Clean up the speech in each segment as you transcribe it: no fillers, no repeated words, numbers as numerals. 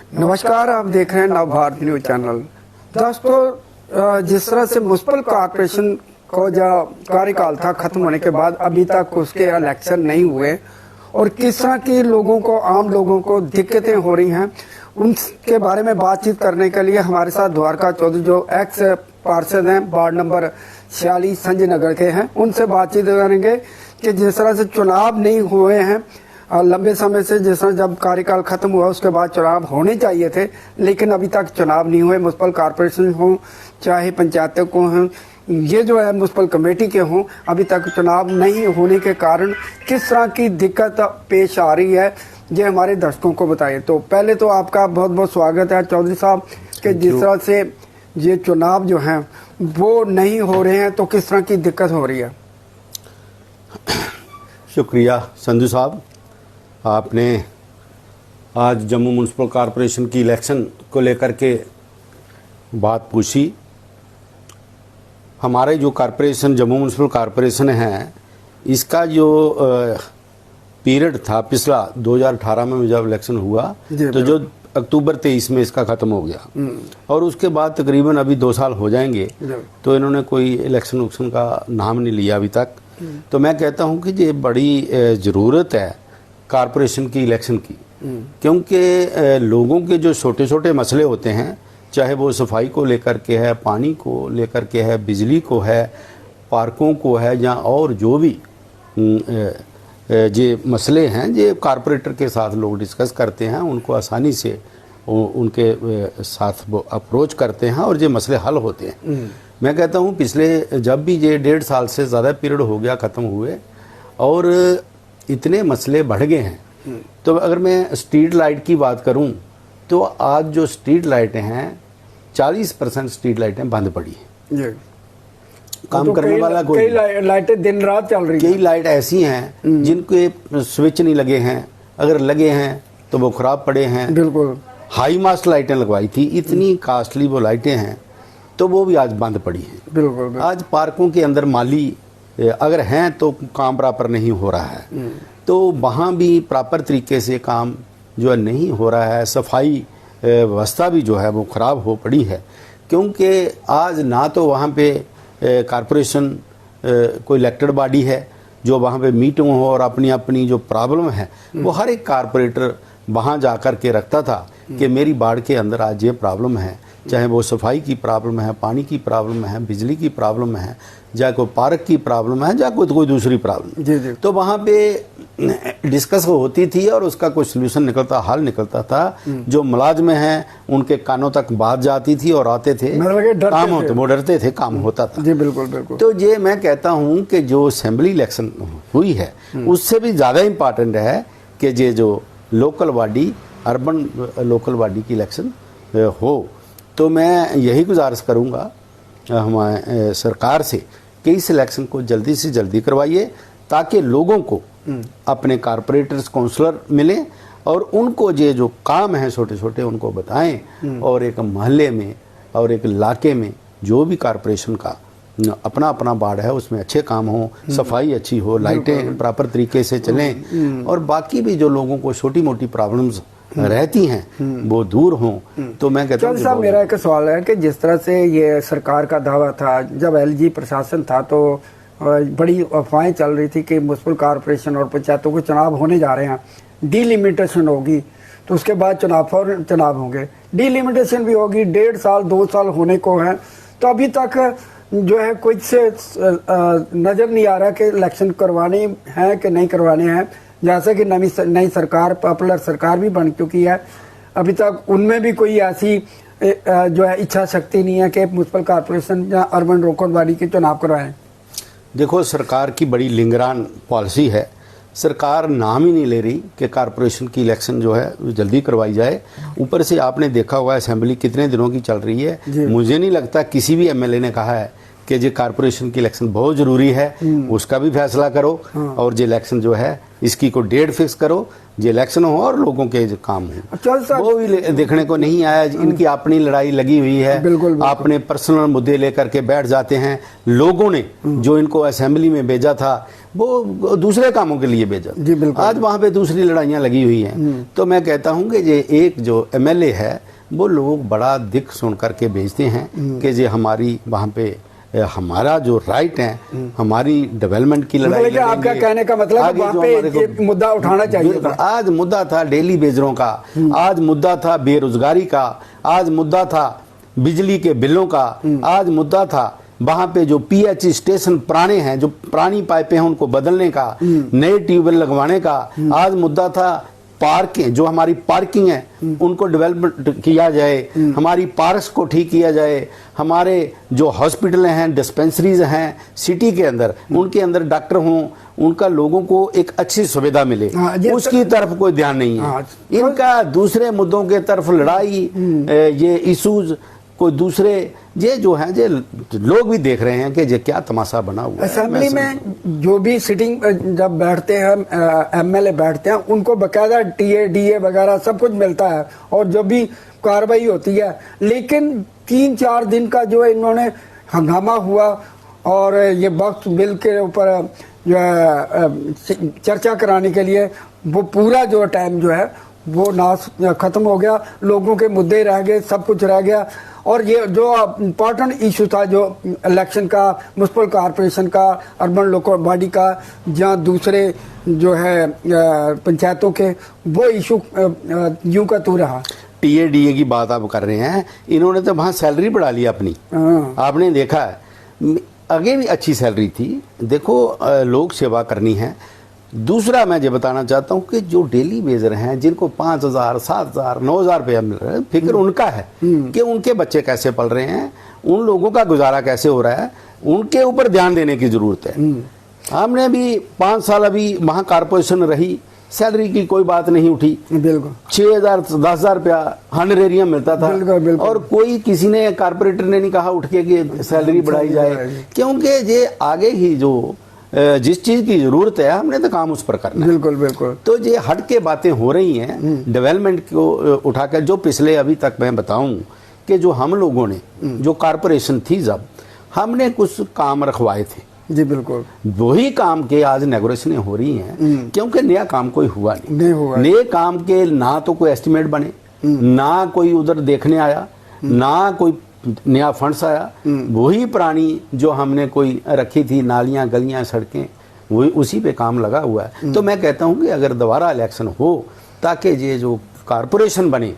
नमस्कार, आप देख रहे हैं नव भारत न्यूज चैनल। दोस्तों, जिस तरह से म्युनिसिपल कॉर्पोरेशन को जो कार्यकाल था खत्म होने के बाद अभी तक उसके इलेक्शन नहीं हुए और किस तरह की लोगों को, आम लोगों को दिक्कतें हो रही हैं, उनके बारे में बातचीत करने के लिए हमारे साथ द्वारका चौधरी जो एक्स पार्षद हैं, वार्ड नंबर 46 संजय नगर के हैं, उनसे बातचीत करेंगे कि जिस तरह से चुनाव नहीं हुए हैं लंबे समय से, जिस तरह जब कार्यकाल खत्म हुआ उसके बाद चुनाव होने चाहिए थे लेकिन अभी तक चुनाव नहीं हुए। म्युनिसिपल कॉर्पोरेशन हो चाहे पंचायतों को हों, ये जो है म्युनिसिपल कमेटी के हों, अभी तक चुनाव नहीं होने के कारण किस तरह की दिक्कत पेश आ रही है, ये हमारे दर्शकों को बताइए। तो पहले तो आपका बहुत बहुत स्वागत है चौधरी साहब कि जिस तरह से ये चुनाव जो हैं वो नहीं हो रहे हैं तो किस तरह की दिक्कत हो रही है। शुक्रिया संजू साहब, आपने आज जम्मू म्युनिसिपल कॉरपोरेशन की इलेक्शन को लेकर के बात पूछी। हमारे जो कॉरपोरेशन जम्मू म्युनिसिपल कॉरपोरेशन है, इसका जो पीरियड था पिछला 2018 में जब इलेक्शन हुआ तो जो अक्टूबर 23 में इसका ख़त्म हो गया और उसके बाद तकरीबन अभी 2 साल हो जाएंगे तो इन्होंने कोई इलेक्शन उक्शन का नाम नहीं लिया अभी तक। तो मैं कहता हूं कि ये बड़ी ज़रूरत है कॉरपोरेशन की इलेक्शन की, क्योंकि लोगों के जो छोटे छोटे मसले होते हैं, चाहे वो सफाई को लेकर के है, पानी को लेकर के है, बिजली को है, पार्कों को है, या और जो भी ये मसले हैं ये कॉरपोरेटर के साथ लोग डिस्कस करते हैं, उनको आसानी से उनके साथ वो अप्रोच करते हैं और ये मसले हल होते हैं। मैं कहता हूँ पिछले जब भी ये 1.5 साल से ज़्यादा पीरियड हो गया ख़त्म हुए और इतने मसले बढ़ गए हैं। तो अगर मैं स्ट्रीट लाइट की बात करूं तो आज जो स्ट्रीट लाइटें हैं 40% स्ट्रीट लाइटें बंद पड़ी हैं। काम तो करने वाला कोई, कई लाइटें दिन रात चल रही हैं। कई लाइट ऐसी हैं जिनके स्विच नहीं लगे हैं, अगर लगे हैं तो वो खराब पड़े हैं। बिल्कुल हाई मास्ट लाइटें लगवाई थी, इतनी कास्टली वो लाइटें हैं तो वो भी आज बंद पड़ी हैं। बिल्कुल। आज पार्कों के अंदर माली अगर हैं तो काम प्रॉपर नहीं हो रहा है, तो वहाँ भी प्रॉपर तरीके से काम जो है नहीं हो रहा है। सफाई व्यवस्था भी जो है वो ख़राब हो पड़ी है, क्योंकि आज ना तो वहाँ पे कॉरपोरेशन कोई इलेक्टेड बॉडी है जो वहाँ पे मीटिंग हो और अपनी अपनी जो प्रॉब्लम है वो हर एक कॉरपोरेटर वहाँ जा कर के रखता था कि मेरी वार्ड के अंदर आज ये प्रॉब्लम है, चाहे वो सफाई की प्रॉब्लम है, पानी की प्रॉब्लम है, बिजली की प्रॉब्लम है, या कोई पार्क की प्रॉब्लम है, या कोई दूसरी प्रॉब्लम। तो वहाँ पे डिस्कस होती थी और उसका कोई सोल्यूशन निकलता, हल निकलता था। जो मुलाजमे हैं उनके कानों तक बात जाती थी और आते थे, काम होते, वो डरते थे, काम होता था। जी बिल्कुल बिल्कुल। तो ये मैं कहता हूँ कि जो असेंबली इलेक्शन हुई है उससे भी ज़्यादा इम्पॉर्टेंट है कि ये जो local body, urban local body की इलेक्शन हो। तो मैं यही गुजारिश करूँगा हमारे सरकार से कि इस इलेक्शन को जल्दी से जल्दी करवाइए ताकि लोगों को अपने काउंसलर मिले और उनको ये जो काम है छोटे छोटे उनको बताएं और एक मोहल्ले में और एक इलाके में जो भी कॉरपोरेशन का अपना अपना वार्ड है उसमें अच्छे काम हो, सफाई अच्छी हो, लाइटें प्रॉपर तरीके से चलें और बाकी भी जो लोगों को छोटी मोटी प्रॉब्लम्स रहती हैं वो दूर हों। तो मैं कहता हूँ साहब, मेरा एक सवाल है कि जिस तरह से ये सरकार का दावा था जब एलजी प्रशासन था तो बड़ी अफवाहें चल रही थी कि म्युनिसिपल कॉर्पोरेशन और पंचायतों को चुनाव होने जा रहे हैं, डीलिमिटेशन होगी तो उसके बाद चुनाव होंगे, डीलिमिटेशन भी होगी, 1.5 साल 2 साल होने को है। तो अभी तक जो है कुछ से नजर नहीं आ रहा कि इलेक्शन करवाने हैं कि नहीं करवाने हैं। जैसे कि नई सरकार, पॉपुलर सरकार भी बन चुकी है, अभी तक उनमें भी कोई ऐसी जो है इच्छा शक्ति नहीं है कि म्युनिसिपल कॉर्पोरेशन या अर्बन लोकल बॉडी के चुनाव करवाएं। देखो, सरकार की बड़ी लिंगरान पॉलिसी है। सरकार नाम ही नहीं ले रही कि कॉरपोरेशन की इलेक्शन जो है जल्दी करवाई जाए। ऊपर से आपने देखा हुआ असेंबली कितने दिनों की चल रही है। मुझे नहीं लगता किसी भी एमएलए ने कहा है कि जो कारपोरेशन की इलेक्शन बहुत जरूरी है, उसका भी फैसला करो और जो इलेक्शन जो है इसकी को डेट फिक्स करो, जो इलेक्शन हो और लोगों के जो काम हो। वो भी देखने को नहीं आया। इनकी अपनी लड़ाई लगी हुई है, अपने पर्सनल मुद्दे लेकर के बैठ जाते हैं। लोगों ने जो इनको असेंबली में भेजा था वो दूसरे कामों के लिए भेजा, आज वहां पे दूसरी लड़ाइयां लगी हुई हैं। तो मैं कहता हूं कि ये एक जो एमएलए है वो लोग बड़ा दिख सुन करके भेजते हैं कि ये हमारी वहां पे हमारा जो राइट है, हमारी डेवलपमेंट की लड़ाई लड़ेंगे। आपका कहने का मतलब वहाँ पे ये मुद्दा उठाना चाहिए था। आज मुद्दा था डेली बेजरों का, आज मुद्दा था बेरोजगारी का, आज मुद्दा था बिजली के बिलों का, आज मुद्दा था वहां पे जो पीएच स्टेशन पुराने हैं, जो पुरानी पाइपें हैं उनको बदलने का, नए ट्यूबवेल लगवाने का, आज मुद्दा था पार्कें, जो हमारी पार्किंग है उनको डेवलपमेंट किया जाए, हमारी पार्क्स को ठीक किया जाए, हमारे जो हॉस्पिटल हैं, डिस्पेंसरीज हैं सिटी के अंदर, उनके अंदर डॉक्टर हों, उनका लोगों को एक अच्छी सुविधा मिले, उसकी तरफ कोई ध्यान नहीं है। इनका दूसरे मुद्दों के तरफ लड़ाई, ये इशूज कोई दूसरे, ये जो है ये लोग भी देख रहे हैं कि ये क्या तमाशा बना हुआ है। असेंबली में जो भी सिटिंग जब बैठते हैं एमएलए बैठते हैं, उनको बकायदा टीए डीए वगैरह सब कुछ मिलता है और जो भी कार्रवाई होती है। लेकिन 3-4 दिन का जो इन्होंने हंगामा हुआ और ये वक्फ बिल के ऊपर जो है चर्चा कराने के लिए वो पूरा जो टाइम जो है वो नाश खत्म हो गया, लोगों के मुद्दे रह गए, सब कुछ रह गया। और ये जो इम्पोर्टेंट इशू था जो इलेक्शन का, म्युनिसिपल कॉरपोरेशन का, अर्बन लोकल बॉडी का, जहाँ दूसरे जो है पंचायतों के, वो इशू यूं का तू रहा। टीए-डीए की बात आप कर रहे हैं, इन्होंने तो वहाँ सैलरी बढ़ा ली अपनी, आपने देखा है। आगे भी अच्छी सैलरी थी। देखो लोक सेवा करनी है। दूसरा मैं ये बताना चाहता हूँ कि जो डेली वेजर हैं जिनको 5,000, 7,000, 9,000 रुपया मिल रहा है, फिक्र उनका है कि उनके बच्चे कैसे पल रहे हैं, उन लोगों का गुजारा कैसे हो रहा है, उनके ऊपर ध्यान देने की जरूरत है। हमने भी 5 साल अभी वहाँ कारपोरेशन रही, सैलरी की कोई बात नहीं उठी। बिल्कुल 6,000, 10,000 रुपया हनरेरियम मिलता था। बिल्कुल। और कोई किसी ने, कारपोरेटर ने नहीं कहा उठ के कि सैलरी बढ़ाई जाए, क्योंकि ये आगे ही जो जिस चीज की जरूरत है हमने तो काम उस पर करना है। बिल्कुल। तो ये हट के बातें हो रही हैं डेवलपमेंट को उठाकर। जो पिछले अभी तक मैं बताऊं कि जो हम लोगों ने, जो कारपोरेशन थी, जब हमने कुछ काम रखवाए थे, जी बिल्कुल, वही काम के आज नेगोशिएशनें हो रही हैं, क्योंकि नया काम कोई हुआ नहीं हुआ। नए काम के ना तो कोई एस्टिमेट बने, ना कोई उधर देखने आया, ना कोई नया फंड्स आया। वही पुरानी जो हमने कोई रखी थी, नालियां, गलियां, सड़कें, वही उसी पे काम लगा हुआ है। तो मैं कहता हूं कि अगर दोबारा इलेक्शन हो, ताकि ये जो कारपोरेशन बने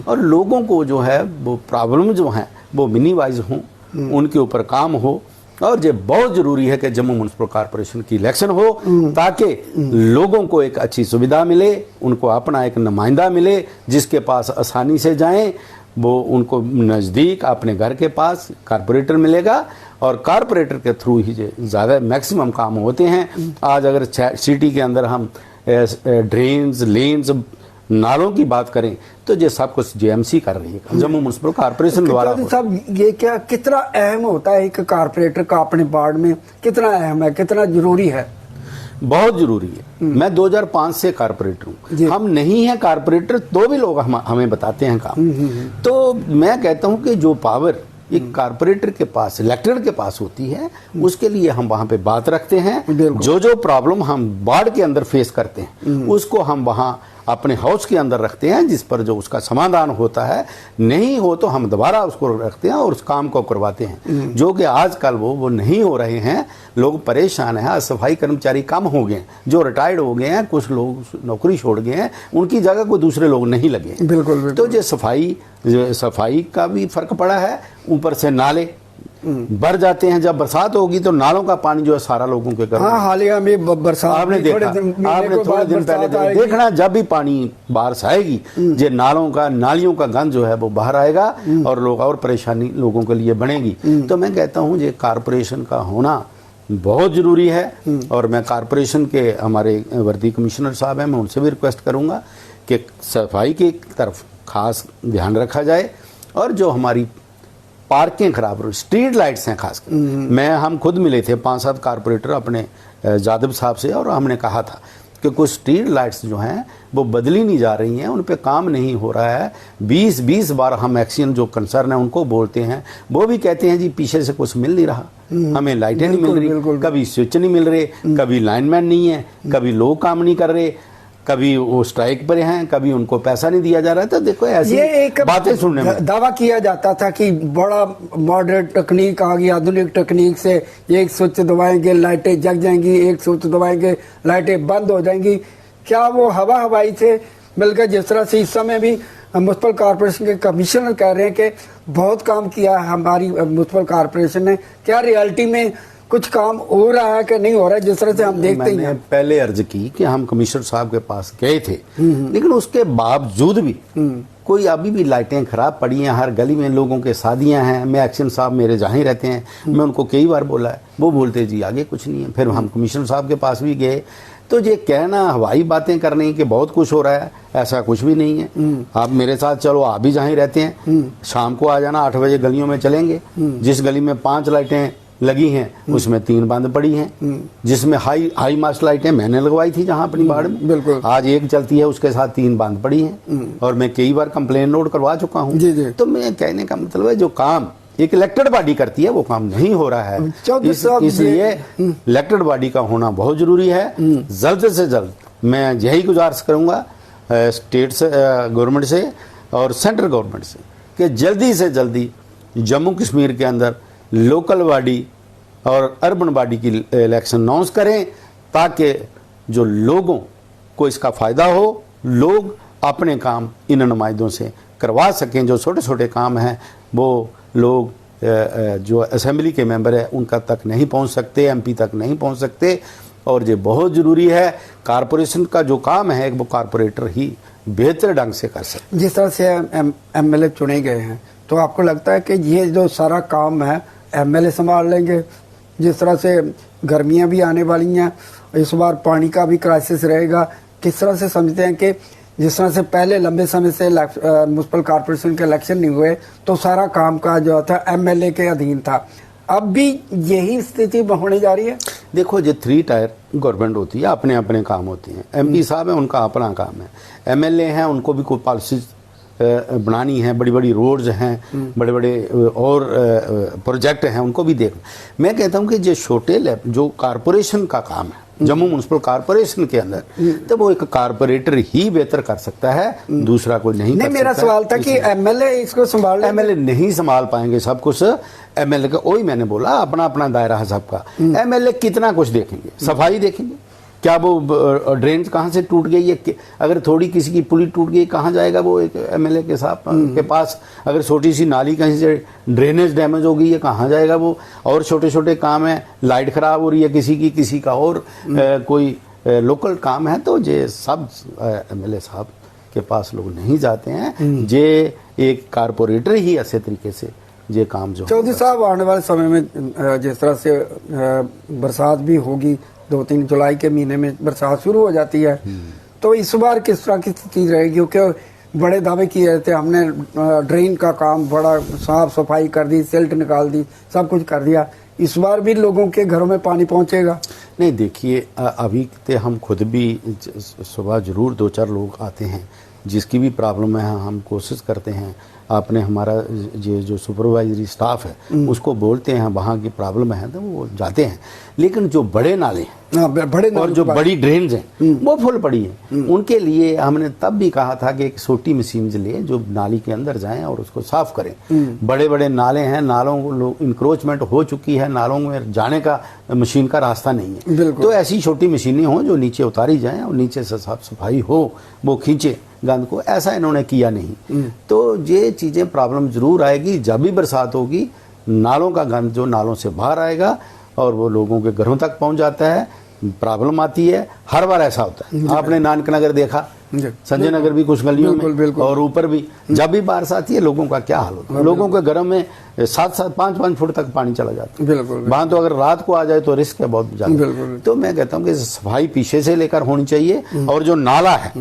और लोगों को जो है वो प्रॉब्लम जो है वो मिनिमाइज हों, उनके ऊपर काम हो। और ये बहुत जरूरी है कि जम्मू म्युनिसिपल कॉरपोरेशन की इलेक्शन हो, ताकि लोगों को एक अच्छी सुविधा मिले, उनको अपना एक नुमाइंदा मिले जिसके पास आसानी से जाएं, वो उनको नज़दीक अपने घर के पास कारपोरेटर मिलेगा और कारपोरेटर के थ्रू ही ज़्यादा मैक्सिमम काम होते हैं। आज अगर सिटी के अंदर हम ड्रेन्स, लेन्स, नालों की बात करें तो ये सब कुछ जेएमसी कर रही है, जम्मू म्युनिसिपल कॉरपोरेशन द्वारा। साहब ये क्या कितना अहम होता है एक कारपोरेटर का अपने वार्ड में, कितना अहम है, कितना जरूरी है? बहुत जरूरी है। मैं 2005 से कारपोरेटर हूँ, हम नहीं है कारपोरेटर तो भी लोग हमें बताते हैं काम। तो मैं कहता हूँ कि जो पावर एक कारपोरेटर के पास, इलेक्टेड के पास होती है, उसके लिए हम वहां पे बात रखते हैं। जो प्रॉब्लम हम वार्ड के अंदर फेस करते हैं उसको हम वहां अपने हाउस के अंदर रखते हैं, जिस पर जो उसका समाधान होता है, नहीं हो तो हम दोबारा उसको रखते हैं और उस काम को करवाते हैं। जो कि आजकल वो नहीं हो रहे हैं, लोग परेशान हैं। सफाई कर्मचारी कम हो गए, जो रिटायर्ड हो गए हैं, कुछ लोग नौकरी छोड़ गए हैं, उनकी जगह कोई दूसरे लोग नहीं लगे। बिल्कुल। तो ये सफाई का भी फर्क पड़ा है। ऊपर से नाले भर जाते हैं, जब बरसात होगी तो नालों का पानी जो है सारा लोगों के घर। हाँ, हालिया में बरसात आपने देखा, आपने थोड़े दिन पहले देखना, जब भी पानी बारिश आएगी, ये नालियों का गंद जो है वो बाहर आएगा और लोग और परेशानी लोगों के लिए बनेगी। तो मैं कहता हूँ ये कारपोरेशन का होना बहुत जरूरी है। और मैं कारपोरेशन के हमारे वर्दी कमिश्नर साहब हैं, मैं उनसे भी रिक्वेस्ट करूंगा कि सफाई की तरफ खास ध्यान रखा जाए और जो हमारी पार्कें खराब हो, स्ट्रीट लाइट्स हैं खासकर। हम खुद मिले थे 5-7 कारपोरेटर अपने जादव साहब से, और हमने कहा था कि कुछ स्ट्रीट लाइट्स जो हैं वो बदली नहीं जा रही हैं, उन पे काम नहीं हो रहा है। 20 बार हम एक्शन जो कंसर्न है उनको बोलते हैं, वो भी कहते हैं जी पीछे से कुछ मिल नहीं रहा, हमें लाइटें नहीं मिल रही, कभी स्विच नहीं मिल रहे, कभी लाइनमैन नहीं है, कभी लोग काम नहीं कर रहे, कभी वो स्ट्राइक पर हैं, कभी उनको पैसा नहीं दिया जा रहा है। तो देखो ऐसी बातें सुनने में दावा किया जाता था कि बड़ा मॉडर्न टेक्निक आ गई, आधुनिक टेक्निक से एक स्विच दबाएंगे लाइटें जग जाएंगी, एक स्विच दबाएंगे लाइटें बंद हो जाएंगी। क्या वो हवाई से मिलकर, जिस तरह से इस समय भी म्युनिसिपल कॉर्पोरेशन के कमिश्नर कह रहे हैं कि बहुत काम किया है हमारी म्युनिसिपल कॉर्पोरेशन ने, क्या रियलिटी में कुछ काम हो रहा है कि नहीं हो रहा है, जिस तरह से हम देखते हैं? पहले अर्ज की कि हम कमिश्नर साहब के पास गए थे, लेकिन उसके बावजूद भी कोई अभी भी लाइटें खराब पड़ी हैं हर गली में, लोगों के शादियां हैं। मैं एक्शन साहब मेरे जहाँ ही रहते हैं, मैं उनको कई बार बोला है, वो बोलते जी आगे कुछ नहीं है। फिर हम कमिश्नर साहब के पास भी गए, तो ये कहना हवाई बातें करने कि बहुत कुछ हो रहा है, ऐसा कुछ भी नहीं है। आप मेरे साथ चलो, आप भी जहाँ ही रहते हैं, शाम को आ जाना, 8 बजे गलियों में चलेंगे। जिस गली में 5 लाइटें लगी हैं उसमें 3 बंद पड़ी हैं, जिसमें हाई मास्ट लाइटें मैंने लगवाई थी जहां अपनी बाड़ में, बिल्कुल आज एक चलती है, उसके साथ 3 बंद पड़ी हैं, और मैं कई बार कंप्लेन नोट करवा चुका हूं। तो मैं कहने का मतलब है जो काम एक इलेक्टेड बॉडी करती है वो काम नहीं हो रहा है, इसलिए इलेक्टेड बॉडी का होना बहुत जरूरी है। जल्द से जल्द मैं यही गुजारिश करूंगा स्टेट से, गवर्नमेंट से और सेंट्रल गवर्नमेंट से कि जल्दी से जल्दी जम्मू कश्मीर के अंदर लोकल बॉडी और अर्बन बॉडी की इलेक्शन अनाउंस करें, ताकि जो लोगों को इसका फ़ायदा हो, लोग अपने काम इन नुमाइंदों से करवा सकें। जो छोटे छोटे काम हैं वो लोग जो असेंबली के मेंबर है उनका तक नहीं पहुंच सकते, एमपी तक नहीं पहुंच सकते, और ये बहुत ज़रूरी है। कारपोरेशन का जो काम है वो कारपोरेटर ही बेहतर ढंग से कर सकते। जिस तरह से एमएलए चुने गए हैं, तो आपको लगता है कि ये जो सारा काम है एमएलए संभाल लेंगे? जिस तरह से गर्मियां भी आने वाली हैं, इस बार पानी का भी क्राइसिस रहेगा, किस तरह से समझते हैं कि जिस तरह से पहले लंबे समय से म्युनिसिपल कॉर्पोरेशन के इलेक्शन नहीं हुए तो सारा काम का जो था एमएलए के अधीन था, अब भी यही स्थिति होने जा रही है? देखो, ये 3 टायर गवर्नमेंट होती है, अपने अपने काम होते हैं। एमपी साहब है, उनका अपना काम है। एमएलए हैं, उनको भी कोई पॉलिसीज बनानी है, बड़ी बड़ी रोड्स हैं, बड़े बड़े और प्रोजेक्ट हैं, उनको भी देखना। मैं कहता हूं कि जो छोटे जो कारपोरेशन का काम है जम्मू म्युनिसिपल कॉर्पोरेशन के अंदर, तो वो एक कारपोरेटर ही बेहतर कर सकता है, दूसरा कोई नहीं कर सकता। मेरा सवाल था कि एमएलए इसको संभाल, एमएलए नहीं संभाल पाएंगे सब कुछ। एमएलए का वही मैंने बोला, अपना अपना दायरा है सबका। एमएलए कितना कुछ देखेंगे, सफाई देखेंगे, क्या वो ड्रेन कहाँ से टूट गई है, अगर थोड़ी किसी की पुली टूट गई कहाँ जाएगा वो एक एमएलए के साथ के पास, अगर छोटी सी नाली कहीं से ड्रेनेज डैमेज हो गई है कहाँ जाएगा वो। और छोटे छोटे काम है, लाइट खराब हो रही है किसी का और कोई लोकल काम है, तो ये सब एमएलए साहब के पास लोग नहीं जाते हैं। ये एक कारपोरेटर ही ऐसे तरीके से ये काम जो चौधरी साहब आने वाले समय में जिस तरह से बरसात भी होगी, 2-3 जुलाई के महीने में बरसात शुरू हो जाती है, तो इस बार किस तरह की चीज रहेगी? क्योंकि बड़े दावे किए गए थे, हमने ड्रेन का काम बड़ा साफ सफाई कर दी, सिल्ट निकाल दी, सब कुछ कर दिया, इस बार भी लोगों के घरों में पानी पहुंचेगा? नहीं, देखिए अभी तो हम खुद भी सुबह जरूर 2-4 लोग आते हैं जिसकी भी प्रॉब्लम है, हम कोशिश करते हैं, आपने हमारा ये जो सुपरवाइजरी स्टाफ है उसको बोलते हैं वहाँ की प्रॉब्लम है तो वो जाते हैं। लेकिन जो बड़े नाले हैं और जो बड़ी ड्रेन्स हैं वो फुल पड़ी हैं, उनके लिए हमने तब भी कहा था कि एक छोटी मशीन ले जो नाली के अंदर जाएं और उसको साफ करें। बड़े बड़े नाले हैं, नालों को इंक्रोचमेंट हो चुकी है, नालों में जाने का मशीन का रास्ता नहीं है, तो ऐसी छोटी मशीनें हों जो नीचे उतारी जाएं और नीचे से साफ सफाई हो, वो खींचे गंद को। ऐसा इन्होंने किया नहीं, तो ये चीज़ें प्रॉब्लम जरूर आएगी। जब भी बरसात होगी नालों का गंद जो नालों से बाहर आएगा और वो लोगों के घरों तक पहुंच जाता है, प्रॉब्लम आती है। हर बार ऐसा होता है, आपने नानक नगर देखा जी, संजय नगर भी कुछ गलियों बिल्कुल, में बिल्कुल। और ऊपर भी जब भी बारिश आती है लोगों का क्या हाल होता है। लोगों के घरों में 7-7 5-5 फुट तक पानी चला जाता है। बिल्कुल वहां तो अगर रात को आ जाए तो रिस्क है बहुत ज्यादा। बिल्कुल। तो मैं कहता हूँ कि सफाई पीछे से लेकर होनी चाहिए, और जो नाला है,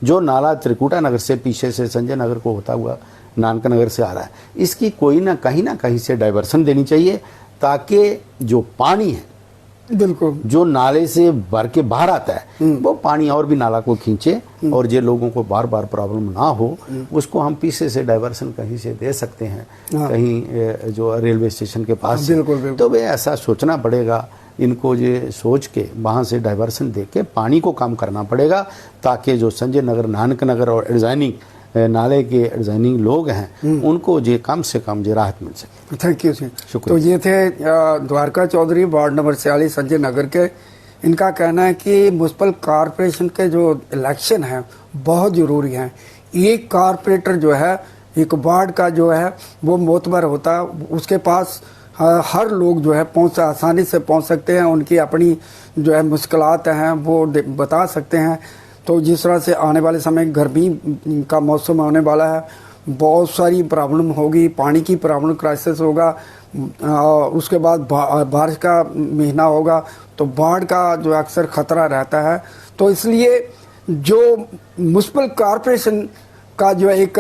जो नाला त्रिकुटा नगर से पीछे से संजय नगर को होता हुआ नानक नगर से आ रहा है, इसकी कोई ना कहीं से डाइवर्सन देनी चाहिए, ताकि जो पानी है बिल्कुल जो नाले से भर के बाहर आता है वो पानी और भी नाला को खींचे, और जो लोगों को बार बार प्रॉब्लम ना हो उसको हम पीछे से डाइवर्सन कहीं से दे सकते हैं, कहीं जो रेलवे स्टेशन के पास है। बिल्कुल, बिल्कुल। तो वे ऐसा सोचना पड़ेगा, इनको ये सोच के वहाँ से डाइवर्सन दे के पानी को कम करना पड़ेगा, ताकि जो संजय नगर, नानक नगर और एडजाइनिंग नाले के एडजाइनिंग लोग हैं उनको ये कम से कम ये राहत मिल सके। थैंक यू जी। शुक्रिया। तो ये थे द्वारका चौधरी, वार्ड नंबर 46 संजय नगर के। इनका कहना है कि म्युनिसिपल कॉरपोरेशन के जो इलेक्शन है बहुत ज़रूरी है। एक कॉरपोरेटर जो है एक वार्ड का जो है वो मोतबर होता है, उसके पास हर लोग जो है आसानी से पहुंच सकते हैं, उनकी अपनी जो है मुश्किलात हैं वो बता सकते हैं। तो जिस तरह से आने वाले समय गर्मी का मौसम आने वाला है, बहुत सारी प्रॉब्लम होगी, पानी की प्रॉब्लम क्राइसिस होगा, उसके बाद बारिश का महीना होगा तो बाढ़ का जो अक्सर खतरा रहता है। तो इसलिए जो म्युनिसिपल कॉरपोरेशन का जो एक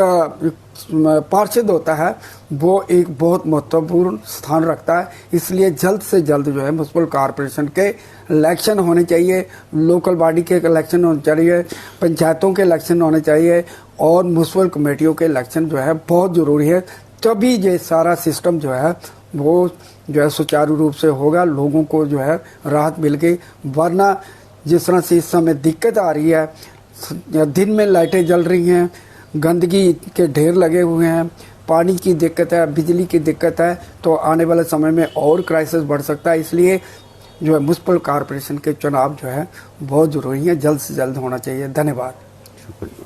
पार्षद होता है वो एक बहुत महत्वपूर्ण स्थान रखता है। इसलिए जल्द से जल्द जो है म्युनिसिपल कॉरपोरेशन के इलेक्शन होने चाहिए, लोकल बॉडी के इलेक्शन होने चाहिए, पंचायतों के इलेक्शन होने चाहिए, और म्युनिसिपल कमेटियों के इलेक्शन जो है बहुत ज़रूरी है। तभी ये सारा सिस्टम जो है वो जो है सुचारू रूप से होगा, लोगों को जो है राहत मिल गई। वरना जिस तरह से इस समय दिक्कत आ रही है, दिन में लाइटें जल रही हैं, गंदगी के ढेर लगे हुए हैं, पानी की दिक्कत है, बिजली की दिक्कत है, तो आने वाले समय में और क्राइसिस बढ़ सकता है। इसलिए जो है म्युनिसिपल कॉरपोरेशन के चुनाव जो है बहुत ज़रूरी है, जल्द से जल्द होना चाहिए। धन्यवाद। शुक्रिया।